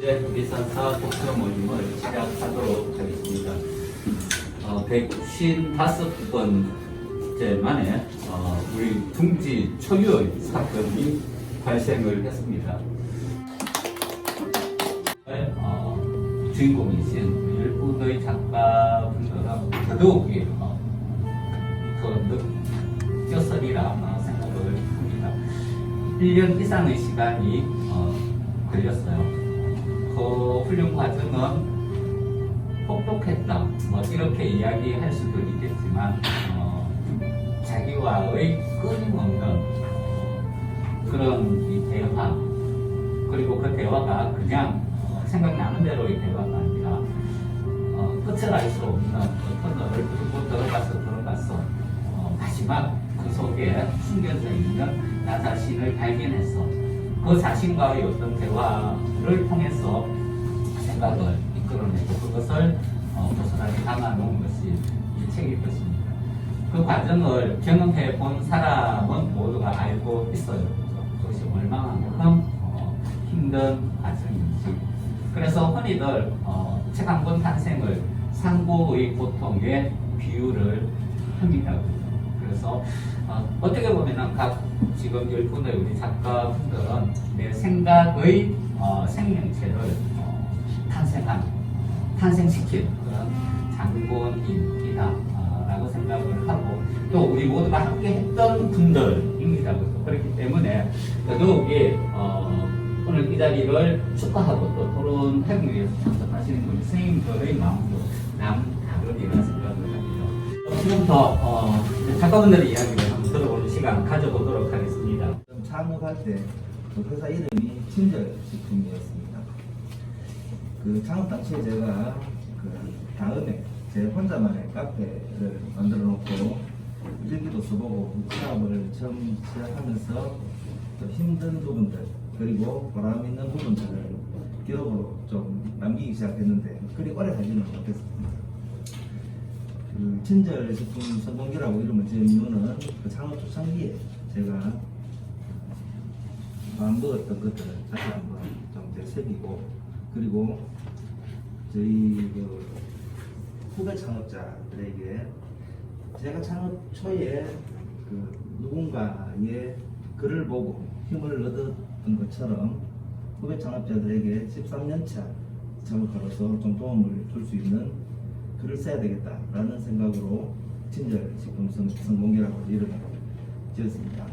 우리산사 독서 모임을 시작하도록 하겠습니다. 155번째 만에 우리 둥지 초유의 사건이 발생을 했습니다. 주인공이신 일본의 작가분들은 더더욱이 더 느꼈으리라 생각을 합니다. 1년 이상의 시간이 걸렸어요. 그 훈련 과정은 혹독했다 이렇게 이야기할 수도 있겠지만 자기와의 끊임없는 그런 이 대화, 그리고 그 대화가 그냥 생각나는 대로의 대화가 아니라 끝을 알 수 없는 터널을 뚫고 들어가서 마지막 그 속에 숨겨져 있는 나 자신을 발견해서 그 자신과의 어떤 대화를 통해서 생각을 이끌어내고 그것을 고스란히 담아놓은 것이 이 책일 것입니다. 그 과정을 경험해 본 사람은 모두가 알고 있어요. 그것이 얼마만큼 힘든 과정인지. 그래서 흔히들 책 한 권 탄생을 상고의 고통에 비유를 합니다. 그래서 어떻게 보면은 지금 10분의 우리 작가분들은 내 생각의 생명체를 탄생시킨 그런 장본인이다라고 생각을 하고, 또 우리 모두가 함께 했던 분들입니다. 그렇기 때문에 더더욱이 오늘 이 자리를 축하하고 또 토론회를 위해서 참석하시는 우리 선생님들의 마음도 남다르리라 생각을 합니다. 지금부터 작가분들의 이야기를 한번 들어보는 시간 가져보도록 하겠습니다. 창업할 때 그 회사 이름이 친절식품이었습니다. 그 창업 당시에 제가 그 다음에 제 혼자만의 카페를 만들어 놓고 일기도 써보고 창업을 처음 시작하면서 또 힘든 부분들 그리고 보람 있는 부분들을 기록으로 좀 남기기 시작했는데 그리 오래 하지는 못했습니다. 그 친절식품 성공기라고 이름을 지은 이유는 그 창업 초창기에 제가 마음 먹었던 것들을 다시 한번 좀 되새기고, 그리고 저희 그 후배 창업자들에게 제가 창업 초에 그 누군가의 글을 보고 힘을 얻었던 것처럼 후배 창업자들에게 13년차 창업가로서 좀 도움을 줄 수 있는 글을 써야 되겠다라는 생각으로 친절식품 성공기라고 이름을 지었습니다.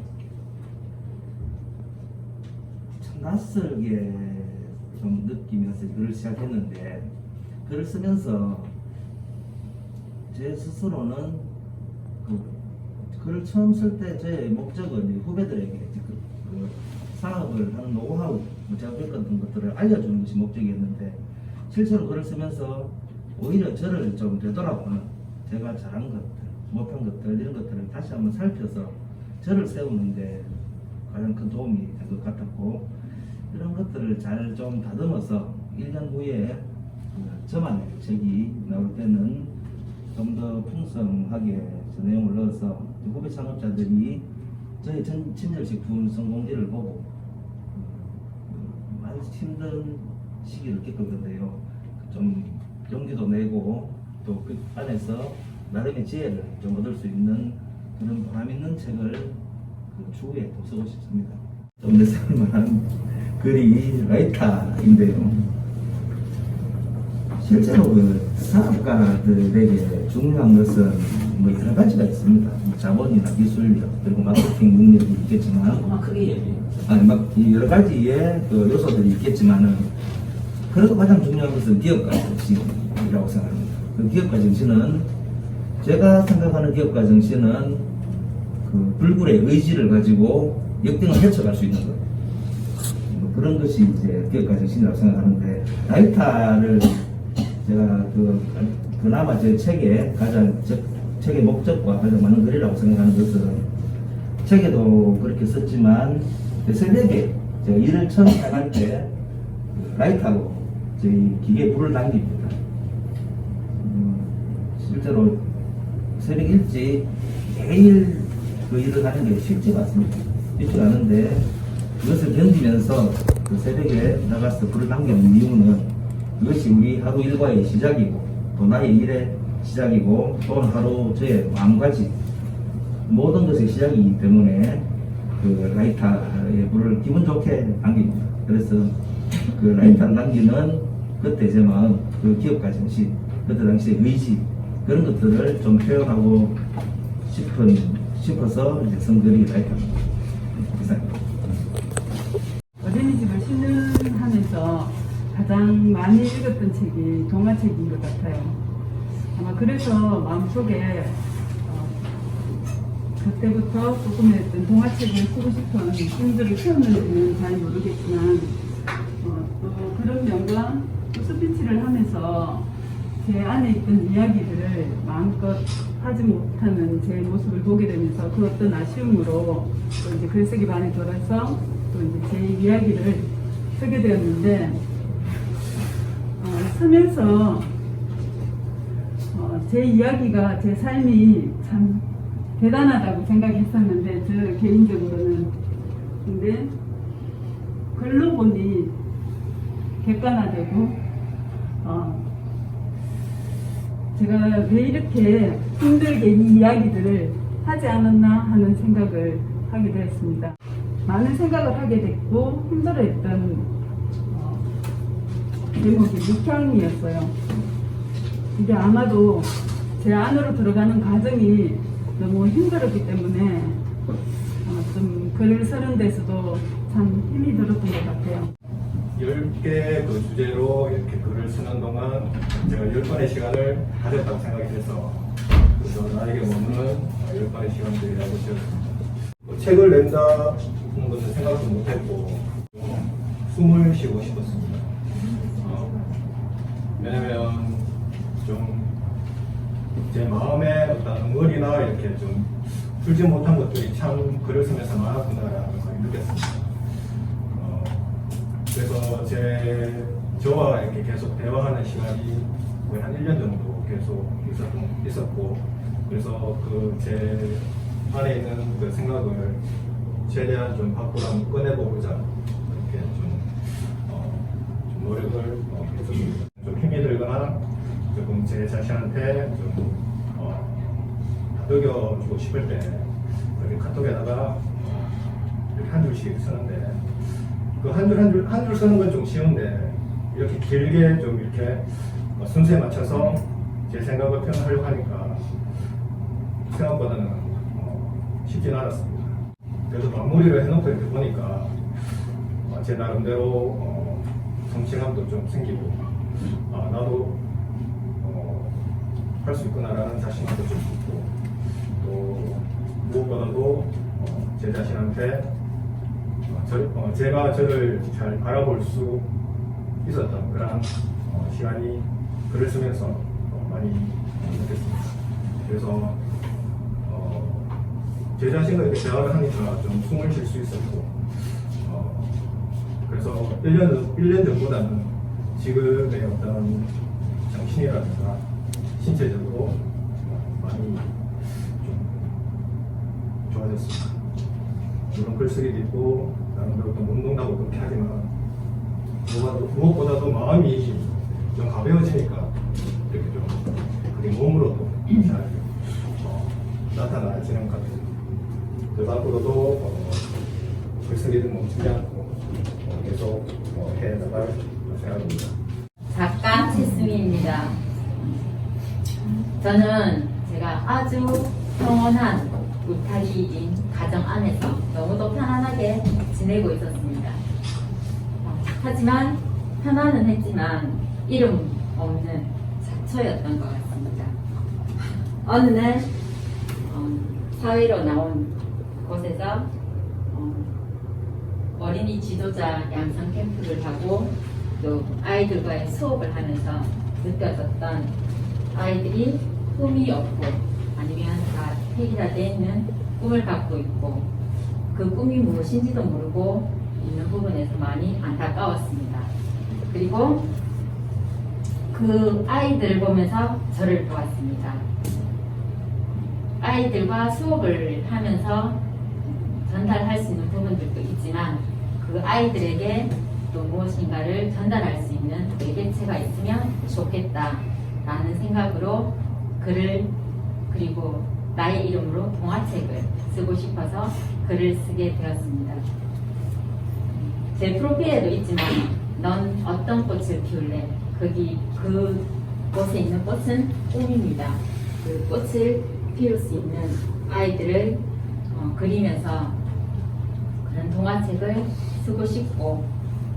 참 낯설게 좀 느끼면서 글을 시작했는데, 글을 쓰면서 제 스스로는 그 글을 처음 쓸 때 제 목적은 후배들에게 그 사업을 하는 노하우, 제가 배웠던 것들을 알려주는 것이 목적이었는데, 실제로 글을 쓰면서 오히려 저를 좀 되돌아보는, 제가 잘한 것들, 못한 것들, 이런 것들을 다시 한번 살펴서 저를 세우는데 가장 큰 도움이 된 것 같았고, 이런 것들을 잘 좀 다듬어서 1년 후에 저만의 책이 나올 때는 좀 더 풍성하게 저 내용을 넣어서 후배 창업자들이 저희 친절식품 성공기를 보고 많이 힘든 시기를 겪을 건데요, 좀 용기도 내고 또 그 안에서 나름의 지혜를 좀 얻을 수 있는 그런 보람 있는 책을 그 추후에 또 쓰고 싶습니다. 좀 더 쓸만한 글이 라이터인데요, 실제로 그 사업가들에게 중요한 것은 뭐 여러 가지가 있습니다. 자본이나 기술력, 그리고 마케팅 능력이 있겠지만, 크게 얘기해. 여러 가지의 그 요소들이 있겠지만은, 그래도 가장 중요한 것은 기업가 정신이라고 생각합니다. 그 기업가 정신은, 제가 생각하는 기업가 정신은 그 불굴의 의지를 가지고 역등을 헤쳐갈 수 있는 것, 그런 것이 이제 기업가 정신이라고 생각하는데, 라이터를 제가 그나마 제 책의 책의 목적과 가장 많은 글이라고 생각하는 것은, 책에도 그렇게 썼지만 새벽에 제가 일을 처음 시작할 때 라이터로 저희 기계에 불을 당깁니다. 실제로 새벽 일찍 매일 그 일을 하는 게 쉽지가 않습니다. 쉽지가 않은데 그것을 견디면서 그 새벽에 나가서 불을 당기는 이유는 그것이 우리 하루 일과의 시작이고 또 나의 일의 시작이고 또는 하루 저의 마음가짐 모든 것의 시작이기 때문에 그 라이터의 불을 기분 좋게 당깁니다. 그래서 그 라이터를 당기는 그때 제 마음, 그 기업가 정신, 그때 당시의 의지 그런 것들을 좀 표현하고 싶어서 이제 성들이 라이터입니다. 이상입니다. 어린이집을 신는하면서 가장 많이 읽었던 책이 동화책인 것 같아요. 아마 그래서 마음속에 그때부터 조금했던 동화책을 쓰고 싶은 힘들을 키웠는지는 잘 모르겠지만 또 그런 면과 또 스피치를 하면서 제 안에 있던 이야기를 마음껏 하지 못하는 제 모습을 보게 되면서 그 어떤 아쉬움으로 또 이제 글쓰기 반에 돌아서 또 이제 제 이야기를 쓰게 되었는데 쓰면서 제 이야기가 제 삶이 참 대단하다고 생각했었는데 저 개인적으로는 근데 글로 보니 객관화되고 제가 왜 이렇게 힘들게 이 이야기들을 하지 않았나 하는 생각을 하게 되었습니다. 많은 생각을 하게 됐고 힘들어했던 제목이 묵형이었어요. 이게 아마도 제 안으로 들어가는 과정이 너무 힘들었기 때문에 좀 글을 쓰는 데서도 참 힘이 들었던 것 같아요. 10개 그 주제로 이렇게 글을 쓰는 동안 제가 10번의 시간을 가졌다고 생각이 돼서 그래서 나에게 머무는 10번의 시간들이라고 지었습니다. 책을 낸다는 것은 생각도 못했고 숨을 쉬고 싶었습니다. 왜냐면 좀 제 마음의 어떤 응어리나 이렇게 좀 풀지 못한 것들이 참 글을 쓰면서 많았구나라는 걸 느꼈습니다. 그래서 저와 이렇게 계속 대화하는 시간이 거의 한 1년 정도 계속 있었고, 그래서 그 제 안에 있는 그 생각을 최대한 좀 밖으로 한번 꺼내보고자 이렇게 좀 노력을 했었습니다. 좀 힘이 들거나 조금 제 자신한테 좀 다독여주고 싶을 때 이렇게 카톡에다가 이렇게 한 줄씩 쓰는데 그 한 줄 쓰는 건 좀 쉬운데 이렇게 길게 좀 이렇게 순서에 맞춰서 제 생각을 표현하려고 하니까 생각보다는 쉽진 않았습니다. 그래서 마무리를 해놓고 이렇게 보니까 제 나름대로 성취감도 좀 생기고 나도 할 수 있구나라는 자신감도 좀 있고 또 무엇보다도 제 자신한테 제가 저를 잘 바라볼 수 있었던 그런 시간이 글을 쓰면서 많이 느꼈습니다. 그래서 제 자신과 이렇게 대화를 하니까 좀 숨을 쉴 수 있었고 그래서 1년 전보다는 지금의 어떤 정신이라든가 신체적으로 많이 좀 좋아졌습니다. 물론 글쓰기도 있고 나름대로 또 운동도 하고 그렇게 하지만 무엇보다도 마음이 좀 가벼워지니까 이렇게 좀 그게 몸으로도 잘 나타나지는 것 같아요. 그래서 앞으로도 글쓰기를 멈추지 않고 계속 해나갈 생각입니다. 작가 최수미입니다. 저는 제가 아주 평온한 울타리인 가정 안에서 너무도 편안하게 지내고 있었습니다. 하지만 편안은 했지만 이름 없는 자초였던 것 같습니다. 어느 날 사회로 나온 곳에서 어린이 지도자 양성 캠프를 하고 또 아이들과의 수업을 하면서 느껴졌던 아이들이 꿈이 없고 아니면 다 폐기화되어 있는 꿈을 갖고 있고 그 꿈이 무엇인지도 모르고 있는 부분에서 많이 안타까웠습니다. 그리고 그 아이들을 보면서 저를 보았습니다. 아이들과 수업을 하면서 전달할 수 있는 부분들도 있지만 그 아이들에게 또 무엇인가를 전달할 수 있는 매개체가 있으면 좋겠다라는 생각으로 글을 그리고 나의 이름으로 동화책을 쓰고 싶어서 글을 쓰게 되었습니다. 제 프로필에도 있지만 넌 어떤 꽃을 피울래? 그곳에 있는 꽃은 꿈입니다. 그 꽃을 피울 수 있는 아이들을 그리면서 그런 동화책을 쓰고 싶고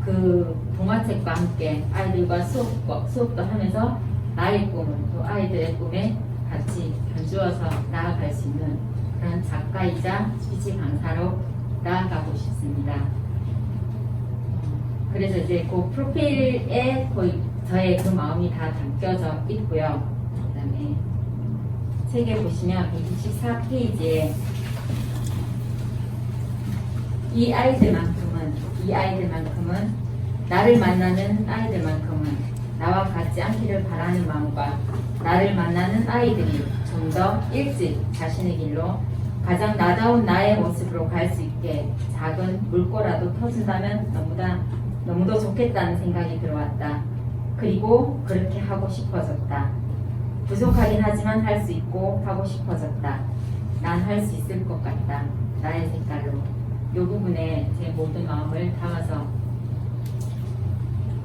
그 동화책과 함께 아이들과 수업도 하면서 나의 꿈을 또 아이들의 꿈에 같이 견주어서 나아갈 수 있는 그런 작가이자 스피치 강사로 나아가고 싶습니다. 그래서 이제 그 프로필에 거의 저의 그 마음이 다 담겨져 있고요. 그 다음에 책에 보시면 124페이지에 이 아이들만큼은 나를 만나는 아이들만큼은 나와 같지 않기를 바라는 마음과 나를 만나는 아이들이 좀 더 일찍 자신의 길로 가장 나다운 나의 모습으로 갈 수 있게 작은 물꼬라도 터진다면 너무도 좋겠다는 생각이 들어왔다. 그리고 그렇게 하고 싶어졌다. 부족하긴 하지만 할 수 있고 하고 싶어졌다. 난 할 수 있을 것 같다. 나의 색깔로. 이 부분에 제 모든 마음을 담아서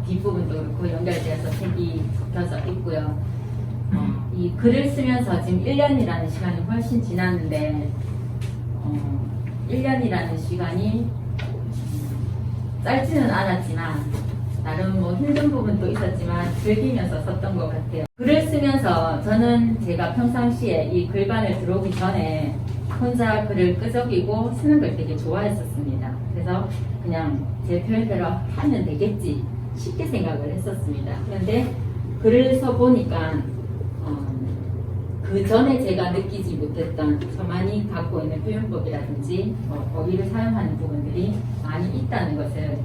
뒷부분도 그렇고 연결되어서 책이 적혀져 있고요. 이 글을 쓰면서 지금 1년이라는 시간이 훨씬 지났는데 1년이라는 시간이 짧지는 않았지만 나름 뭐 힘든 부분도 있었지만 즐기면서 썼던 것 같아요. 글을 쓰면서 저는 제가 평상시에 이 글반을 들어오기 전에 혼자 글을 끄적이고 쓰는 걸 되게 좋아했었습니다. 그래서 그냥 제 표현대로 하면 되겠지 쉽게 생각을 했었습니다. 그런데 글을 써보니까 그 전에 제가 느끼지 못했던 저만이 갖고 있는 표현법이라든지 어휘를 사용하는 부분들이 많이 있다는 것을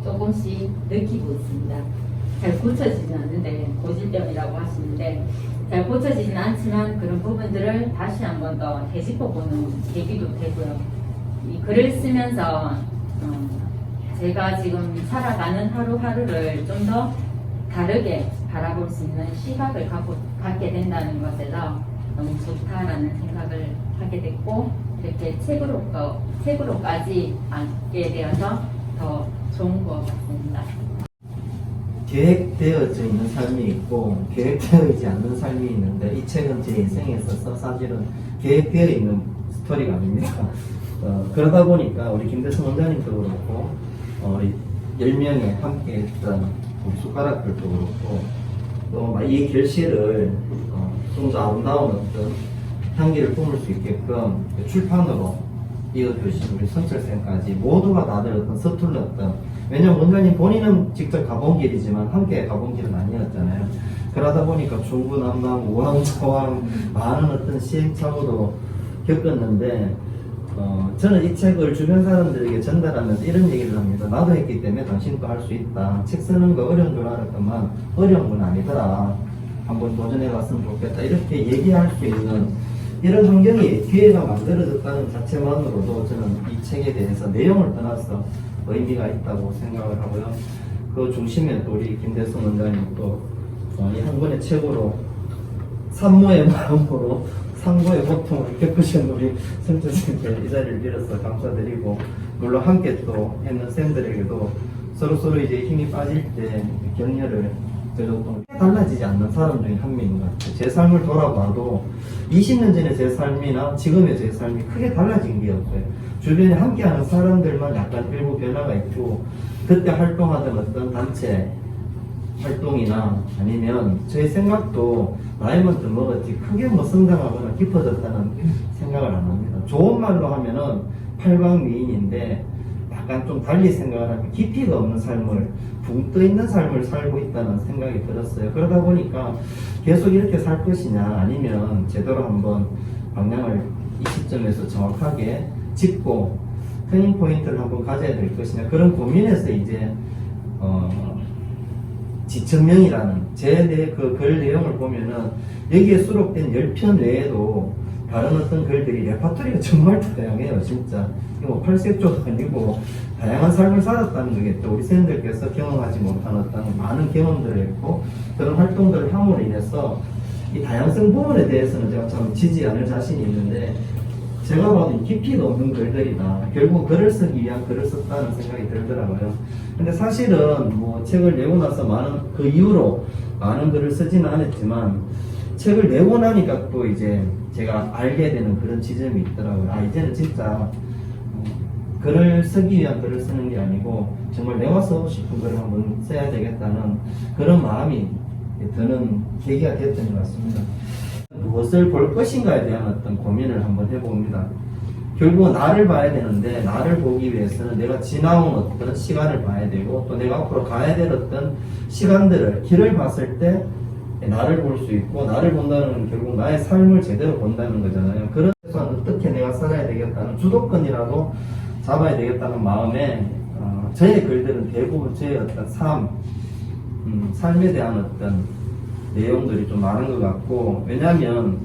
조금씩 느끼고 있습니다. 잘 고쳐지진 않는데 고질병이라고 하시는데 잘 고쳐지진 않지만 그런 부분들을 다시 한 번 더 되짚어보는 계기도 되고요. 이 글을 쓰면서 제가 지금 살아가는 하루하루를 좀 더 다르게 바라볼 수 있는 시각을 갖게 된다는 것에서 너무 좋다라는 생각을 하게 됐고 이렇게 책으로까지 앉게 되어서 더 좋은 것 같습니다. 계획되어져 있는 삶이 있고 계획되어 있지 않는 삶이 있는데 이 책은 제 인생에 있어서 사실은 계획되어 있는 스토리가 아닙니다. 그러다 보니까 우리 김대성 원장님도 그렇고 우리 10명이 함께 했던 우리 숟가락들도 그렇고 또 이 결실을 좀 더 아름다운 어떤 향기를 뿜을 수 있게끔 출판으로 이어주신 우리 선철쌤까지 모두가 다들 어떤 서툴렀던, 왜냐면 원장님 본인은 직접 가본 길이지만 함께 가본 길은 아니었잖아요. 그러다 보니까 중구난방 우왕좌왕 많은 어떤 시행착오도 겪었는데 저는 이 책을 주변 사람들에게 전달하면서 이런 얘기를 합니다. 나도 했기 때문에 당신도 할 수 있다. 책 쓰는 거 어려운 줄 알았더만 어려운 건 아니더라. 한번 도전해봤으면 좋겠다. 이렇게 얘기할 수 있는 이런 환경이 기회가 만들어졌다는 자체만으로도 저는 이 책에 대해서 내용을 떠나서 의미가 있다고 생각을 하고요. 그 중심에 또 우리 김대성 원장님 또 이 한 권의 책으로 산모의 마음으로 상고의 고통을 겪으신 우리 선생님께 이 자리를 빌어서 감사드리고, 물론 함께 또 했는 쌤들에게도 서로 이제 힘이 빠질 때 격려를 드렸던, 달라지지 않는 사람 중에 한 명인 것 같아요. 제 삶을 돌아봐도 20년 전의 제 삶이나 지금의 제 삶이 크게 달라진 게 없어요. 주변에 함께하는 사람들만 약간 일부 변화가 있고, 그때 활동하던 어떤 단체 활동이나 아니면 제 생각도 나이만 더 먹었지 크게 뭐 성장하거나 깊어졌다는 생각을 안 합니다. 좋은 말로 하면은 팔방미인인데 약간 좀 달리 생각을 하면 깊이가 없는 삶을, 붕 떠 있는 삶을 살고 있다는 생각이 들었어요. 그러다 보니까 계속 이렇게 살 것이냐 아니면 제대로 한번 방향을 이 시점에서 정확하게 짚고 터닝 포인트를 한번 가져야 될 것이냐, 그런 고민에서 이제 지천명이라는 제 그 글 내용을 보면은 여기에 수록된 10편 외에도 다른 어떤 글들이 레파토리가 정말 다양해요, 진짜. 뭐 팔색조도 아니고 다양한 삶을 살았다는 거겠죠. 우리 선생님들께서 경험하지 못한 어떤 많은 경험들을 했고 그런 활동들을 함으로 인해서 이 다양성 부분에 대해서는 제가 참 지지 않을 자신이 있는데 제가 봐도 깊이가 없는 글들이다. 결국 글을 쓰기 위한 글을 썼다는 생각이 들더라고요. 근데 사실은 뭐 책을 내고 나서 그 이후로 많은 글을 쓰지는 않았지만 책을 내고 나니까 또 이제 제가 알게 되는 그런 지점이 있더라고요. 아, 이제는 진짜 글을 쓰기 위한 글을 쓰는 게 아니고 정말 내가 쓰고 싶은 글을 한번 써야 되겠다는 그런 마음이 드는 계기가 됐던 것 같습니다. 무엇을 볼 것인가에 대한 어떤 고민을 한번 해봅니다. 결국 나를 봐야 되는데 나를 보기 위해서는 내가 지나온 어떤 시간을 봐야 되고 또 내가 앞으로 가야 될 어떤 시간들을 길을 봤을 때 나를 볼 수 있고 나를 본다는 건 결국 나의 삶을 제대로 본다는 거잖아요. 그래서 어떻게 내가 살아야 되겠다는 주도권이라도 잡아야 되겠다는 마음에 저의 글들은 대부분 저의 어떤 삶에 대한 어떤 내용들이 좀 많은 것 같고 왜냐하면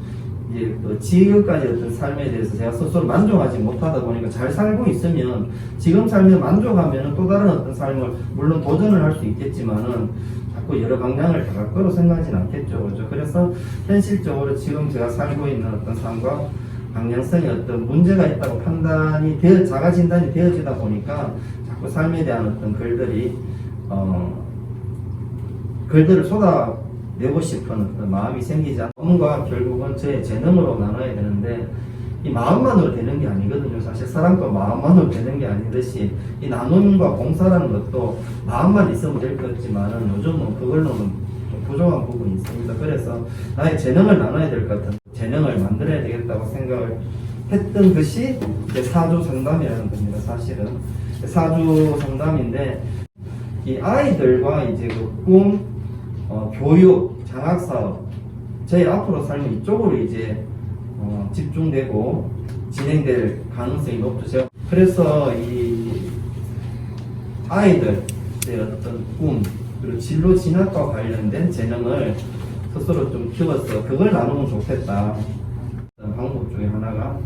이제 지금까지 어떤 삶에 대해서 제가 스스로 만족하지 못하다 보니까 잘 살고 있으면 지금 삶에 만족하면 또 다른 어떤 삶을 물론 도전을 할 수 있겠지만은 자꾸 여러 방향을 다 갈 거로 생각하지는 않겠죠, 그죠? 그래서 현실적으로 지금 제가 살고 있는 어떤 삶과 방향성에 어떤 문제가 있다고 자가 진단이 되어지다 보니까 자꾸 삶에 대한 어떤 글들을 쏟아내고 싶은 어떤 마음이 생기지 않는 마음과 결국은 제 재능으로 나눠야 되는데 이 마음만으로 되는 게 아니거든요. 사실 사랑도 마음만으로 되는 게 아니듯이 이 나눔과 봉사라는 것도 마음만 있으면 될 것 같지만은 요즘은 그걸로는 좀 부족한 부분이 있습니다. 그래서 나의 재능을 나눠야 될 것 같은 재능을 만들어야 되겠다고 생각을 했던 것이 이제 사주 상담이라는 겁니다. 사실은 사주 상담인데 이 아이들과 이제 그 꿈, 교육, 장학 사업 저희 앞으로 삶은 이쪽으로 이제 집중되고 진행될 가능성이 높죠. 그래서 이 아이들의 어떤 꿈 그리고 진로 진학과 관련된 재능을 스스로 좀 키워서 그걸 나누면 좋겠다. 방법 중에 하나가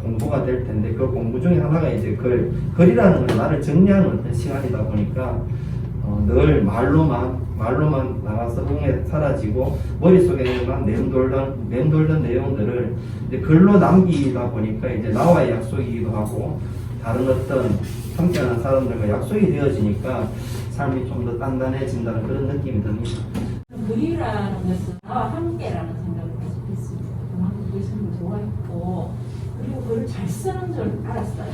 공부가 될 텐데 그 공부 중에 하나가 이제 글이라는 건 나를 정리하는 어떤 시간이다 보니까 늘 말로만 나가서 흥에 사라지고 머릿속에만 맴돌던 내용들을 이제 글로 남기다 보니까 이제 나와의 약속이기도 하고 다른 어떤 함께하는 사람들과 약속이 되어지니까 삶이 좀 더 단단해진다는 그런 느낌이 듭니다. 글이라는 것은 나와 함께라는 생각을 계속 했습니다. 그만큼 글 쓰는 거 좋아했고 그리고 글을 잘 쓰는 줄 알았어요.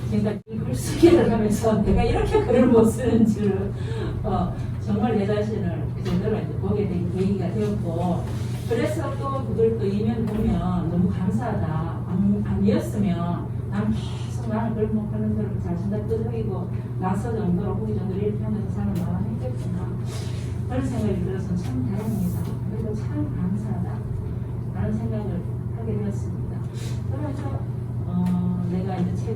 그러니까 이 글쓰기를 하면서 내가 이렇게 글을 못 쓰는 줄 정말 내 자신을 제대로 이제 보게 된 계기가 되었고 그래서 또 그걸 또 이면 보면 너무 감사하다. 아니었으면 난 계속 나는 글 못 하는 대로 자신감 끄덕이고 나서 정도로 후기 정도로 이렇게 하면서 삶을 나가했겠구나. 그런 생각이 들어서 참 다행이다. 그리고 참 감사하다. 라는 생각을 하게 되었습니다. 그래서 내가 이제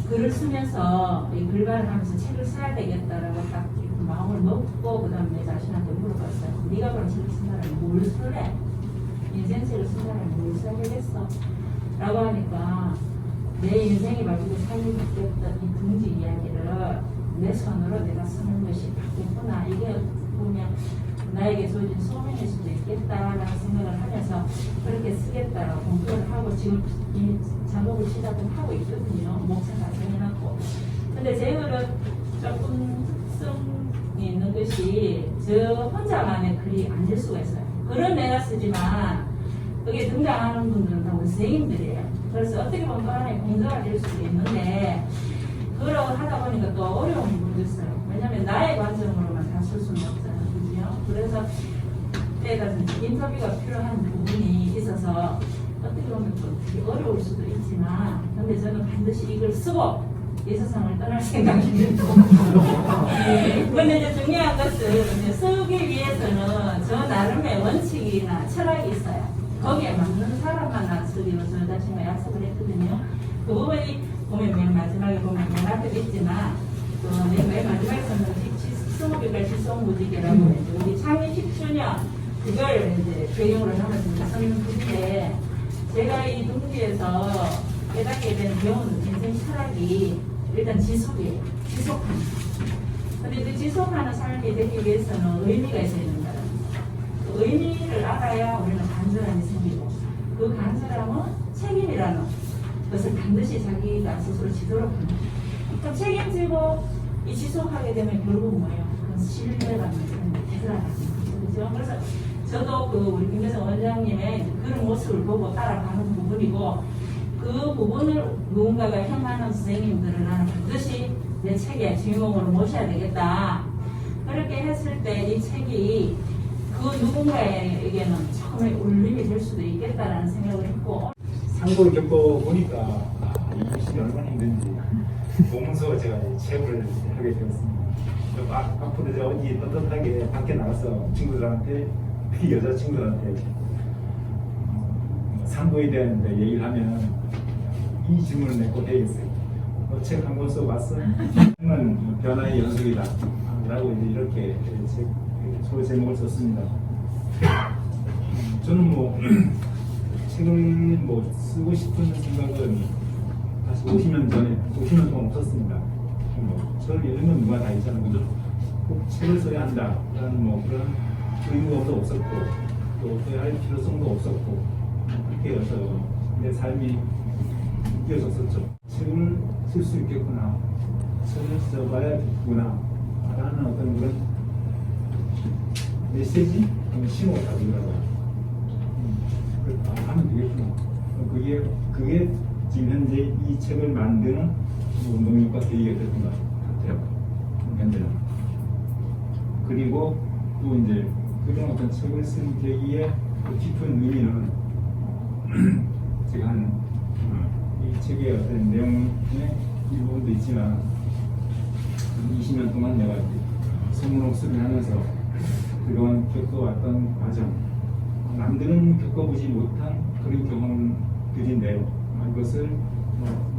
글을 쓰면서 이 글반을 하면서 책을 써야 되겠다라고 딱 마음을 먹고 그 다음에 내 자신한테 물어봤어요. 네가 그럼 책을 쓴다면 뭘 쓸래? 인생책을 쓴다면 뭘 써야 되겠어? 라고 하니까 내 인생이 가지고 삶이 바뀌었던 이 둥지 이야기를 내 손으로 내가 쓰는 것이 바뀌었구나. 이게 보면 나에게 주어진 소명일 수도 있겠다라는 생각을 하면서 그렇게 쓰겠다라고 공부를 하고 지금 이 작업을 시작을 하고 있거든요. 목차가 정해놨고. 근데 제 글은 조금 특성이 있는 것이 저 혼자만의 글이 아닐 수가 있어요. 글은 내가 쓰지만 거기에 등장하는 분들은 다 우리 선생님들이에요. 그래서 어떻게 보면 또 하나의 공자가 될 수도 있는데 그걸 하다 보니까 또 어려움이 모르겠어요. 왜냐하면 나의 관점으로만 다 쓸 수는 없잖아요. 그죠? 그래서 때가 인터뷰가 필요한 부분이 있어서 어떻게 보면 또 되게 어려울 수도 있지만 근데 저는 반드시 이걸 쓰고 이 세상을 떠날 생각입니다. 근데 이제 중요한 것은 쓰기 위해서는 저 나름의 원칙이나 철학이 있어요. 거기에 맞는 사람만 쓰기로 저 자신과 약속을 했거든요. 그 부분이 보면 맨 마지막에 보면 맨 앞에 있지만 또 맨 마지막에서는 20개발 실성무지개라고 우리 창립 10주년 그걸 이제 배경으로 하면서 쓰는 글인데 제가 이 동기에서 깨닫게 된 배운 인생 철학이 일단 지속이에요. 지속하는. 근데 그 지속하는 삶이 되기 위해서는 의미가 있어야 된다는 거. 그 의미를 알아야 우리는 간절함이 생기고, 그 간절함은 책임이라는 것을 반드시 자기가 스스로 지도록 하는 거예요. 그럼 책임지고 이 지속하게 되면 결국 뭐예요? 그건 신뢰가 되는 대단하다는 거죠. 그죠? 그래서 저도 그 우리 김대성 원장님의 그런 모습을 보고 따라가는 부분이고, 그 부분을 누군가가 향하는 선생님들은 나는 반드시 내 책의 주인공으로 모셔야 되겠다. 그렇게 했을 때 이 책이 그 누군가에게는 처음에 울림이 될 수도 있겠다라는 생각을 했고, 상고를 겪어보니까 이 일이 얼마나 힘든지 보면서 제가 이 책을 하게 되었습니다. 앞으로 제가 어디 떳떳하게 밖에 나가서 친구들한테, 특히 여자친구들한테 상고에 대한 얘기를 하면 이 질문을 내고 해야겠어요. 너 책 한 권 써봤어? 책은 변화의 연속이다 라고 이제 이렇게 소개 제목을 썼습니다. 저는 뭐 책을 뭐 쓰고 싶은 생각은 다시 50년 동안 없었습니다. 뭐 저를 읽는 누가 다 있잖아요. 그죠? 꼭 책을 써야 한다라는 뭐 그런 의무도 없었고, 또 써야 할 필요성도 없었고, 그렇게 해서 내 삶이 느껴졌었죠. 책을 쓸 수 있겠구나, 책을 써봐야겠구나 라는 어떤 그런 메시지? 신호가 되더라고요. 하면 되겠구나. 그게 지금 현재 이 책을 만드는 운동력과 계기가 됐던 것 같아요. 현재는. 그리고 또 이제 그런 어떤 책을 쓴 계기의 그 깊은 의미는 제가 이 책의 어떤 내용의 일부분도 있지만 20년 동안 내가 성문옥수를 하면서 그동안 겪어왔던 과정, 남들은 겪어보지 못한 그런 경험들인데 이것을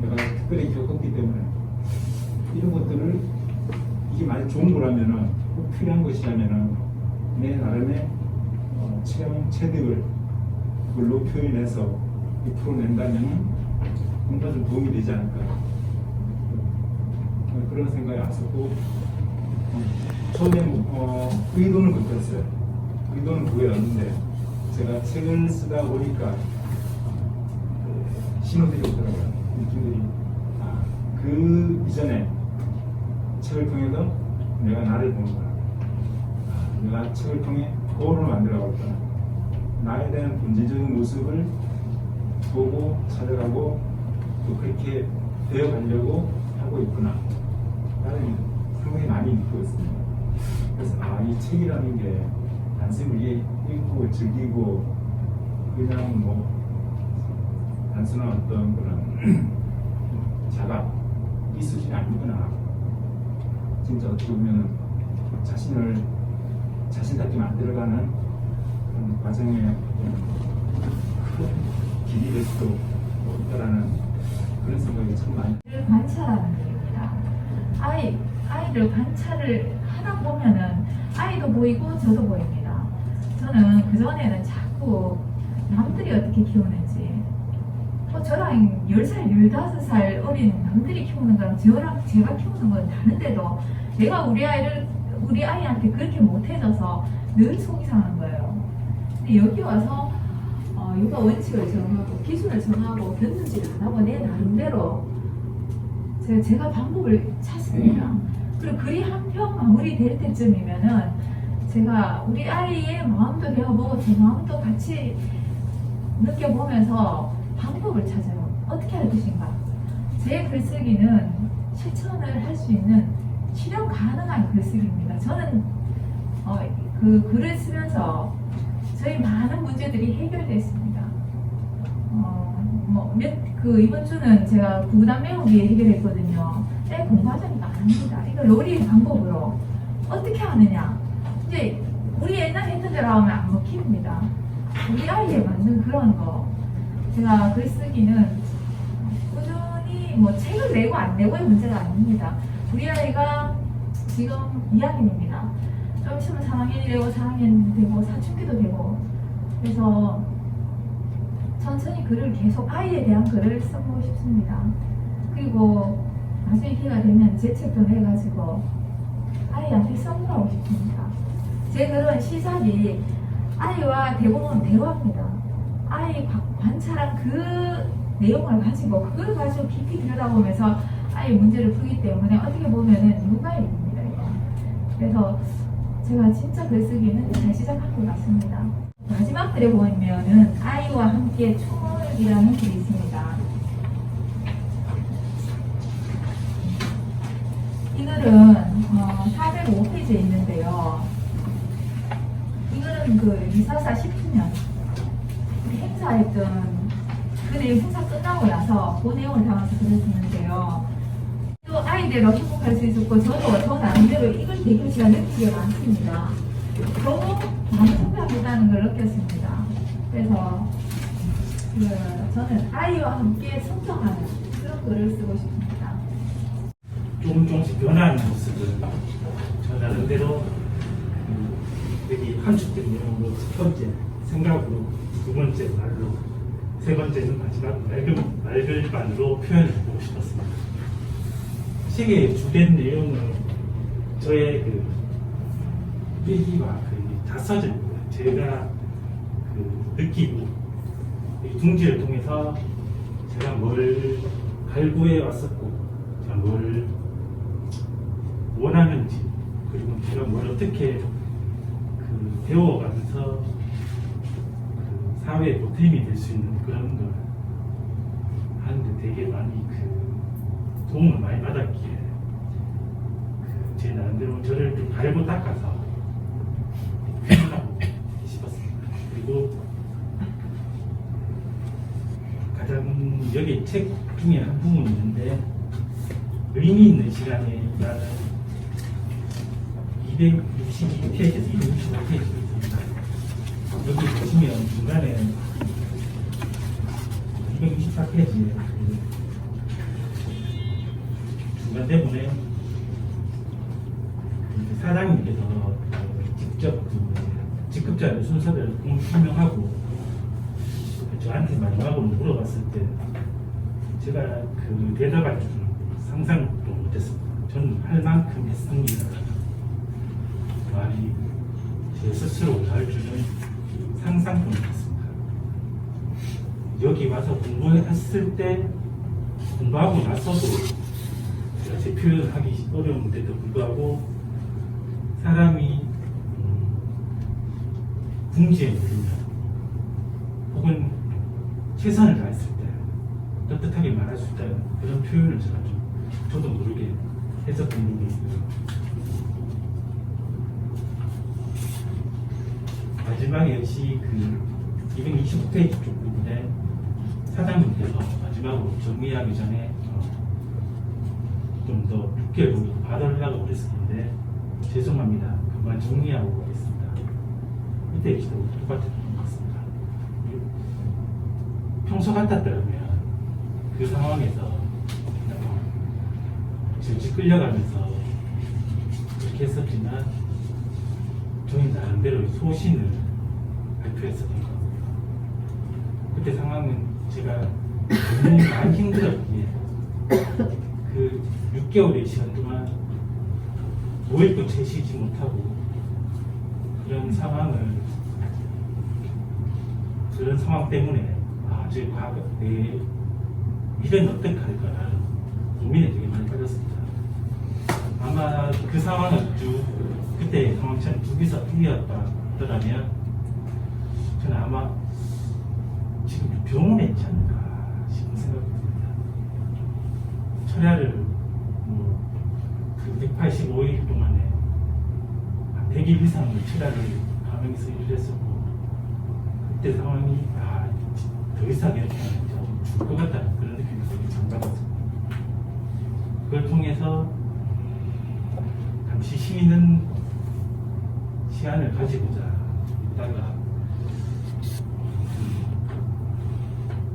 내가 특별히 겪었기 때문에 이런 것들을 이게 만약 좋은 거라면은 꼭 필요한 것이라면은 내 나름의 체험 체득을 그걸로 표현해서 풀어낸다면은 뭔가 좀 도움이 되지 않을까 그런 생각이 왔었고 처음에 의도는 그거였어요. 의도는 그거였는데 제가 책을 쓰다 보니까 신호들이 오더라고요. 느낌들이. 그 이전에 책을 통해서 내가 나를 보는구나. 내가 책을 통해 거울을 만들어가겠구나. 나에 대한 본질적인 모습을 보고 찾아가고 또 그렇게 되어가려고 하고 있구나. 나는 상당히 많이 느끼고 있습니다. 그래서 이 책이라는 게 단순히 우리 읽고 즐기고 그냥 뭐 단순한 어떤 그런 자각 이 수준이 아니구나. 진짜 어떻게 보면 자신답게 만들어가는 그런 과정의 큰 길이 될 수도 있다라는 그런 생각이 참 많이. 관찰하는 일입니다. 아이를 관찰을 하다 보면은 아이도 보이고 저도 보입니다. 저는 그전에는 자꾸 남들이 어떻게 키우는지, 저랑 10살, 15살 어린 남들이 키우는 거랑 저랑 제가 키우는 건 다른데도 내가 우리 아이한테 그렇게 못해줘서 늘 속이 상한 거예요. 근데 여기 와서 육아 원칙을 정하고 기준을 정하고 견눈질을 안 하고 내 나름대로 제가 방법을 찾습니다. 그리고 글이 한 편 마무리될 때쯤이면은 제가 우리 아이의 마음도 배워보고 제 마음도 같이 느껴보면서 방법을 찾아요. 어떻게 할 것인가. 제 글쓰기는 실천을 할 수 있는 실현 가능한 글쓰기입니다. 저는 그 글을 쓰면서 저희 많은 문제들이 해결됐습니다. 이번 주는 제가 구구단 외우기 해결했거든요. 공과정이 많습니다. 이거 요리 방법으로 어떻게 하느냐. 이제 우리 옛날에 했던 대로 하면 안 먹힙니다. 우리 아이에 맞는 그런 거. 제가 글쓰기는 꾸준히 책을 내고 안 내고의 문제가 아닙니다. 우리 아이가 지금 2학년입니다. 좀 있으면 4학년이 되고 4학년 되고 사춘기도 되고, 그래서 천천히 글을 계속 아이에 대한 글을 쓰고 싶습니다. 그리고 나중에 기회가 되면 제 책도 내가지고 아이한테 선물하고 싶습니다. 제 글은 시작이 아이와 대부분 대화입니다. 아이 관찰한 그 내용을 가지고 그걸 가지고 깊이 들여다보면서 아이 문제를 풀기 때문에 어떻게 보면은 육아의 일입니다. 이거. 그래서 제가 진짜 글쓰기는 잘 시작한 것 같습니다. 마지막 글에 보면은 아이와 함께 춤을이라는 글이 있습니다. 이 글은 405페이지에 있는데요. 이 글은 그 리사사 10주년 행사했던 그 내용 행사 끝나고 나서 그 내용을 담아서 글을 쓰는데요. 또 아이대로 행복할 수 있었고 저도 저 나름대로 이걸 되게 제가 느끼게 많습니다. 너무 많이 성장했다는 걸 느꼈습니다. 그래서 저는 아이와 함께 성장하는 그런 글을 쓰고 싶습니다. 조금씩 변화하는 모습을 저 나름대로 여기 함축된 내용으로 첫 번째 생각으로, 두 번째 말로, 세 번째는 마지막 말글반으로 표현해보고 싶었습니다. 책의 주된 내용은 저의 그 일기와 그 자서전입니다. 제가 그 느끼고 이 둥지를 통해서 제가 뭘 갈구해 왔었고, 제가 뭘 원하는지, 그리고 제가 뭘 어떻게 그 배워가면서 그 사회에 보탬이 될 수 있는 그런 걸 하는데 되게 많이 그 도움을 많이 받았기에 제 나름대로 저를 좀 갈고 닦아서 표현하고 싶었습니다. 그리고 가장 여기 책 중에 한 부분이 있는데 의미 있는 시간에 라는 262페이지에서 265페이지가 있습니다. 여기 보시면 중간에 264페이지에 중간 대본에 사장님께서 직접 직급자의 순서를 설명하고 저한테 마지막으로 물어봤을 때 제가 그 대답할 줄은 상상도 못했습니다. 저는 할 만큼 했습니다. 말이 제 스스로 할 줄은 상상도 못했습니다. 여기 와서 공부했을 때, 공부하고 나서도 제가 제 표현하기 어려운데도 불구하고 사람이 궁지에 몰리면 혹은 최선을 다했을 때 떳떳하게 말할 수 있다는 그런 표현을 제가 좀 저도 모르게 해석한 부분이 있어요. 마지막에 역시 그 225페이지 쪽 부분에 사장님께서 마지막으로 정리하기 전에 좀 더 6개월 봐달라고 그랬었는데 죄송합니다. 그만 정리하고 가겠습니다. 이때 역시도 똑같은 것 같습니다. 평소 같았더라면 그 상황에서 질질 끌려가면서 그렇게 했었지만 저희 나름대로 소신을 발표했었던 것 같습니다. 그때 상황은 제가 너무 많이 힘들었기에 그 6개월의 시간 동안 5일도 채 쉬지 못하고 그런 상황 때문에 제 과거 내 미래는 어떻게 할까라는 고민에 되게 많이 빠졌습니다. 아마 그 상황을 그때 상황처럼 둘이서 이어봤더라면 저는 아마 지금 병원에 있지 않을까 싶은 생각이 듭니다. 철야를 그 185일 동안에 한 100일 이상을 철야를 가면서 일을 했었고 그때 상황이 더 이상 이렇게 하면 죽을 것 같다는 그런 느낌이 되게 장받았습니다. 그걸 통해서 잠시 쉬는 시간을 가지고자 있다가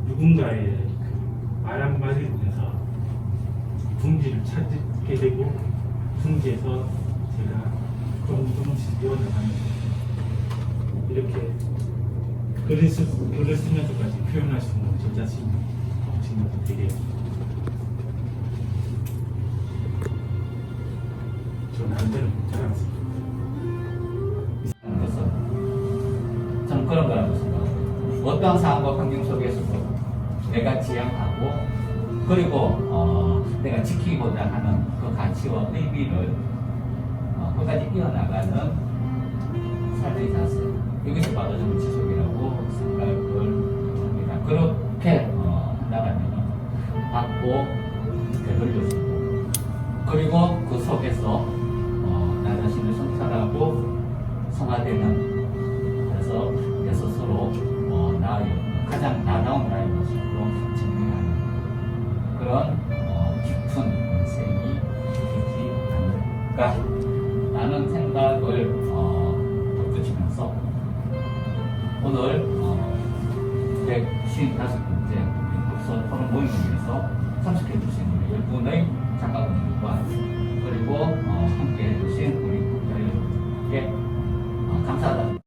누군가의 그 말 한마디를 통해서 둥지를 찾게 되고 둥지에서 제가 조금씩 이어나가는 이렇게 글을 쓰면서까지 표현할 수 있는 저 자신 정도 되게 저 나름대로 잘했습니다. 것은 저는 그런 거라고 생각합니다. 어떠한 상황과 환경 속에서도 내가 지향하고 그리고 내가 지키고자 하는 그 가치와 의미를 끝까지 이어나가는 삶의 자세, 이것이 바로 저는 지속이라고 생각을 합니다. 그렇게 나가면 받고 되돌려주고 그리고 그 속에서 나 자신을 성찰하고 성화되는, 그래서 내 스스로 가장 나다운 나의 모습으로 증명하는 그런 깊은 인생이 되지 않을까라는 생각을 덧붙이면서 오늘 155번째 독서 토론 모임을 위해서 참석해 주신 우리 10분의 작가분들과 그리고 함께 해주신 우리 국장님께 감사하다.